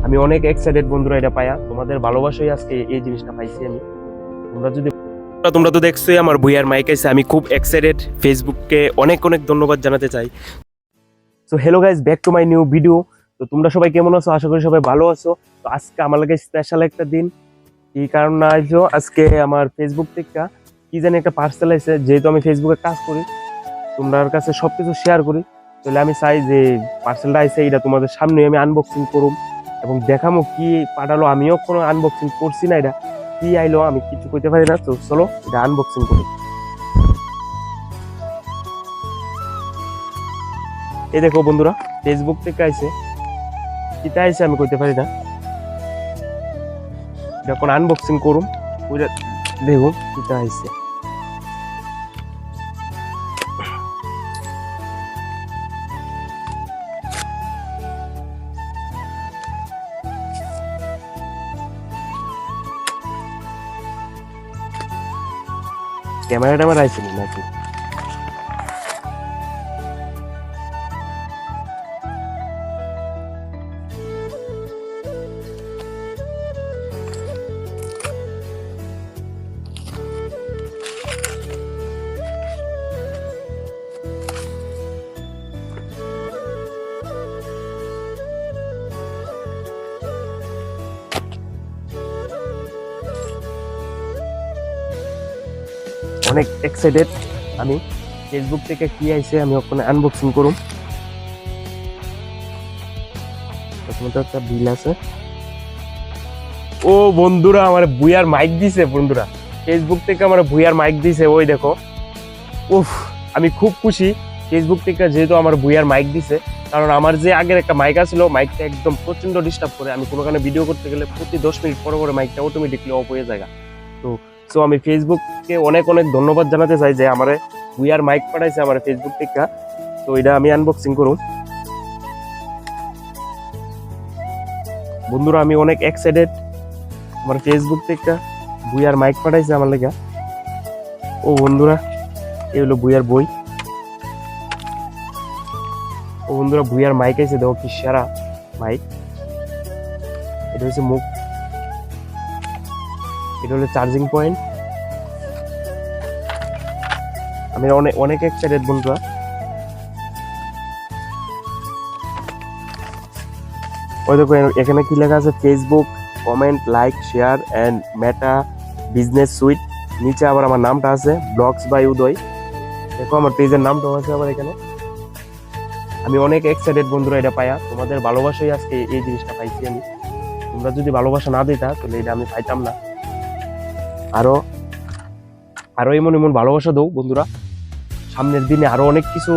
আমি অনেক এক্সাইটেড বন্ধুরা, এটা পায়া তোমাদের ভালোবাসাই আজকে এই জিনিসটা পাইছি আমি। তোমরা তো দেখছোই আমার ভুইয়ার মাইক আছে, আমি খুব এক্সাইটেড। ফেসবুককে অনেক অনেক ধন্যবাদ জানাতে চাই। So hello guys, back to my new video. তো তোমরা সবাই কেমন আছো? আশা করি সবাই ভালো আছো। তো আজকে আমার লাগে স্পেশাল একটা দিন। এই কারণ না আইছো, আজকে আমার ফেসবুক থেকে কি জানি একটা পার্সেল আছে। যেহেতু আমি ফেসবুকে কাজ করি, তোমার কাছে সবকিছু শেয়ার করি, তাহলে আমি চাই যে পার্সেলটা আইছে এটা তোমাদের সামনে আমি আনবক্সিং করুম এবং দেখামো কি পাঠালো। আমিও কোনো আনবক্সিং করছি না, এটা কি আইলো আমি কিছু কইতে পারি না। তো চলো এটা আনবক্সিং করি। এই দেখো বন্ধুরা, ফেসবুক থেকে আইছে, কিতা আইছে আমি কইতে পারি না। যখন আনবক্সিং করুম ওইটা দেখুন কিতা আইছে। ক্যামেরা ট্যামেরা আইছে নাকি? অনেক এক্সাইটেড আমি। ফেসবুক থেকে কি আইছে আমি ওখানে আনবক্সিং করুম। প্রথমত একটা বিল আছে। ও বন্ধুরা, আমার ভুইয়ার মাইক দিছে বন্ধুরা, ফেসবুক থেকে আমার ভুইয়ার মাইক দিছে। ওই দেখো, উফ আমি খুব খুশি। ফেসবুক থেকে যেহেতু আমার ভুইয়ার মাইক দিছে, কারণ আমার যে আগের একটা মাইক আছিল, মাইকটা একদম প্রচন্ড ডিস্টার্ব করে। আমি কোনোখানে ভিডিও করতে গেলে প্রতি 10 মিনিট পরে পরে মাইকটা অটোমেটিকলি অফ হয়ে যায়। তো আমি ফেসবুককে অনেক অনেক ধন্যবাদ জানাতে চাই যে আমার ভুইয়ার মাইক পাঠাইছে আমার ফেসবুক থেকে। তো এটা আমি আনবক্সিং করুন বন্ধুরা। আমি অনেক এক্সাইটেড, আমার ফেসবুক থেকে ভুইয়ার মাইক পাঠাইছে আমার লেগা। ও বন্ধুরা, এই হলো ভুইয়ার বই। ও বন্ধুরা, ভুইয়ার মাইক আছে, দেখো কি সেরা মাইক। এটা হচ্ছে মুখ, এটা হলো চার্জিং পয়েন্ট। আমি অনেক অনেক এক্সাইটেড বন্ধুরা। ওই দেখো এখানে কি লেখা আছে, Facebook comment like share and meta business suite. নিচে আবার আমার নামটা আছে, ব্লগস বাই উদয়। দেখো আমার পেজের নামটাও আছে আবার এখানে। আমি অনেক এক্সাইটেড বন্ধুরা, এটা পায়া তোমাদের ভালোবাসাই আজকে এই জিনিসটা পাইছি আমি। তোমরা যদি ভালোবাসা না দিতা তাহলে এটা আমি পাইতাম না। আরো আরো এমন এমন ভালোবাসা দাও বন্ধুরা। সামনের দিনে আরো অনেক কিছু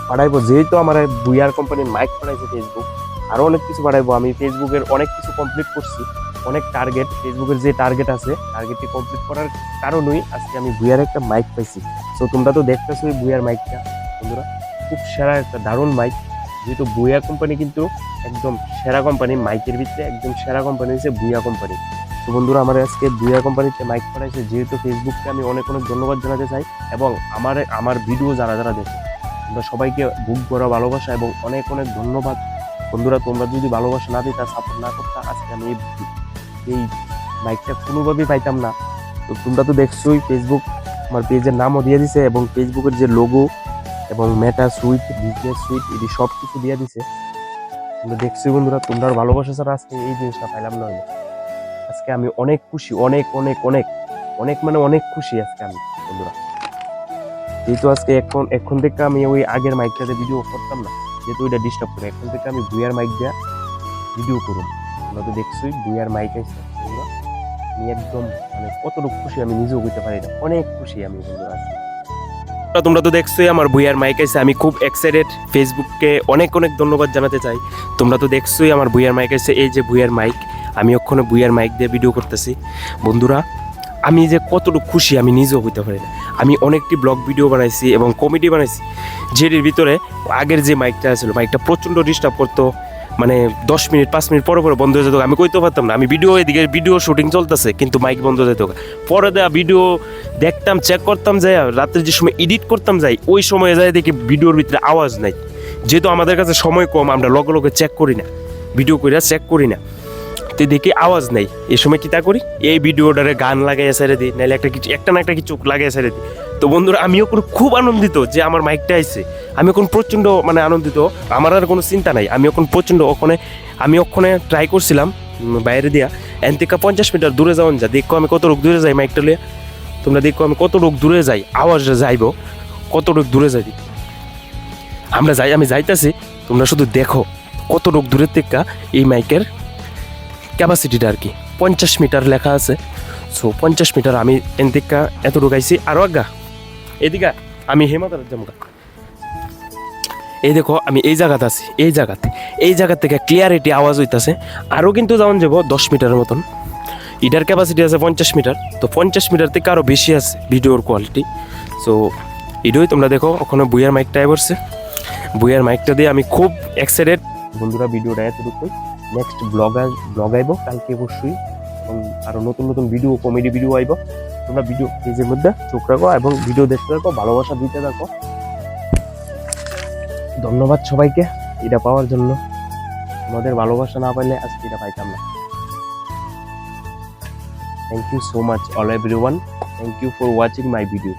পাঠাইবো, যেহেতু আমার ভুইয়ার কোম্পানির মাইক পাঠাইছে ফেসবুক। আরো অনেক কিছু পাঠাইবো। আমি ফেসবুকের অনেক কিছু কমপ্লিট করছি, অনেক টার্গেট, ফেসবুকের যে টার্গেট আছে টার্গেটটি কমপ্লিট করার কারণেই আজকে আমি ভুইয়ার একটা মাইক পাইছি। তো তোমরা তো দেখতেছো এই ভুইয়ার মাইকটা বন্ধুরা, খুব সেরা একটা দারুণ মাইক। যেহেতু ভুইয়া কোম্পানি কিন্তু একদম সেরা কোম্পানি, মাইকের ভিতরে একদম সেরা কোম্পানি হচ্ছে ভুইয়া কোম্পানি। তো বন্ধুরা, আমার আজকে ভুইয়া কোম্পানিতে মাইক পাঠাইছে, যেহেতু ফেসবুককে আমি অনেক অনেক ধন্যবাদ জানাতে চাই। এবং আমার ভিডিও যারা যারা দেখে তোমরা সবাইকে বুক ভরা ভালোবাসা এবং অনেক অনেক ধন্যবাদ বন্ধুরা। তোমরা যদি ভালোবাসা না দিতা, সাপোর্ট না করতা, আজকে আমি এই মাইকটা কোনোভাবেই পাইতাম না। তো তোমরা তো দেখছোই, ফেসবুক আমার পেজের নামও দিয়ে দিছে এবং ফেসবুকের যে লোগো এবং মেটা সুইট বিজনেস সুইট এটি সব কিছু দিয়ে দিছে। তোমরা দেখছোই বন্ধুরা, তোমরা ভালোবাসা ছাড়া আজকে এই জিনিসটা পাইলাম না। আজকে আমি অনেক খুশি, অনেক অনেক অনেক অনেক মানে অনেক খুশি আজকে আমি বন্ধুরা। যেহেতু আজকে এখন থেকে আমি ওই আগের মাইকটাতে ভিডিও করতাম না, যেহেতু ওইটা ডিস্টার্ব করে, এখন থেকে আমি ভুইয়ার মাইক দিয়ে ভিডিও করুন। তোমরা তো দেখছোই ভুইয়ার মাইক আছে বন্ধুরা। আমি একদম মানে কতটুকু খুশি আমি নিজেও বুঝতে পারি না, অনেক খুশি আমি বন্ধুরা আজকে। তোমরা তো দেখছোই আমার ভুইয়ার মাইক আছে, আমি খুব এক্সাইটেড। ফেসবুককে অনেক অনেক ধন্যবাদ জানাতে চাই। তোমরা তো দেখছোই আমার ভুইয়ার মাইক আছে, এই যে ভুইয়ার মাইক। আমি ওখানে ভুইয়ার মাইক দিয়ে ভিডিও করতেছি বন্ধুরা। আমি যে কতটুকু খুশি আমি নিজেও হইতে পারি না। আমি অনেকটি ব্লগ ভিডিও বানাইছি এবং কমেডি বানাইছি, যেটির ভিতরে আগের যে মাইকটা ছিল, মাইকটা প্রচণ্ড ডিস্টার্ব করতো। মানে 10 মিনিট 5 মিনিট পরে পরে বন্ধ হয়ে যেত, আমি কইতে পারতাম না। আমি এদিকে ভিডিও শুটিং চলতেছে কিন্তু মাইক বন্ধ হয়ে যেত। পরে দেওয়া ভিডিও দেখতাম, চেক করতাম, যাই রাত্রে যে সময় এডিট করতাম যাই, ওই সময় যাই দেখি ভিডিওর ভিতরে আওয়াজ নাই। যেহেতু আমাদের কাছে সময় কম, আমরা লগে লগে চেক করি না, ভিডিও করে চেক করি না। তো দেখি আওয়াজ নাই, এই সময় কি তা করি, এই ভিডিওটারে গান লাগাই ছেড়ে দিই, নাহলে একটা না একটা কিছু লাগাই ছেড়ে দিই। তো বন্ধুরা আমি এখন খুব আনন্দিত যে আমার মাইকটা আইছে, আমি এখন প্রচণ্ড মানে আনন্দিত, আমার আর কোনো চিন্তা নাই। আমি এখন প্রচণ্ড ওখানে ট্রাই করছিলাম বাইরে দিয়া, এন থেকে 50 মিটার দূরে যাওয়ান যা, দেখো আমি কত রোগ দূরে যাই মাইকটা লিয়ে, তোমরা দেখো আমি কত রোগ দূরে যাই, আওয়াজটা যাইব কত রোগ দূরে যাই, আমি যাইতেছি, তোমরা শুধু দেখো কত রোগ দূরের থেকে এই মাইকের ক্যাপাসিটিটা আর কি 50 মিটার লেখা আছে। সো 50 মিটার আমি এন থেকে এত ঢুকাইছি। আরও আজ্ঞা এদিকে আমি হেমাতার জমকা, এই দেখো আমি এই জায়গাতে আছি, এই জায়গা থেকে ক্লিয়ারিটি আওয়াজ হইতাছে। আরও কিন্তু যেমন যাব 10 মিটারের মতন, এটার ক্যাপাসিটি আছে 50 মিটার, তো 50 মিটার থেকে আরও বেশি আছে ভিডিওর কোয়ালিটি। সো এটাই তোমরা দেখো, ওখানে বুয়ার মাইকটা বসছে, বুয়ার মাইকটা দিয়ে আমি খুব এক্সাইটেড। বন্ধুরা ভিডিওটা এতটুকুই, নেক্সট ব্লগ আইব কালকে অবশ্যই, এবং আরও নতুন নতুন ভিডিও, কমেডি ভিডিও আইব। তোমরা ভিডিও পেজের মধ্যে চোখ রাখো এবং ভিডিও দেখতে থাকো, ভালোবাসা দিতে থাকো। ধন্যবাদ সবাইকে এটা পাওয়ার জন্য, তোমাদের ভালোবাসা না পাইলে আজকে এটা পাইতাম না। Thank you so much all everyone, thank you for watching my video.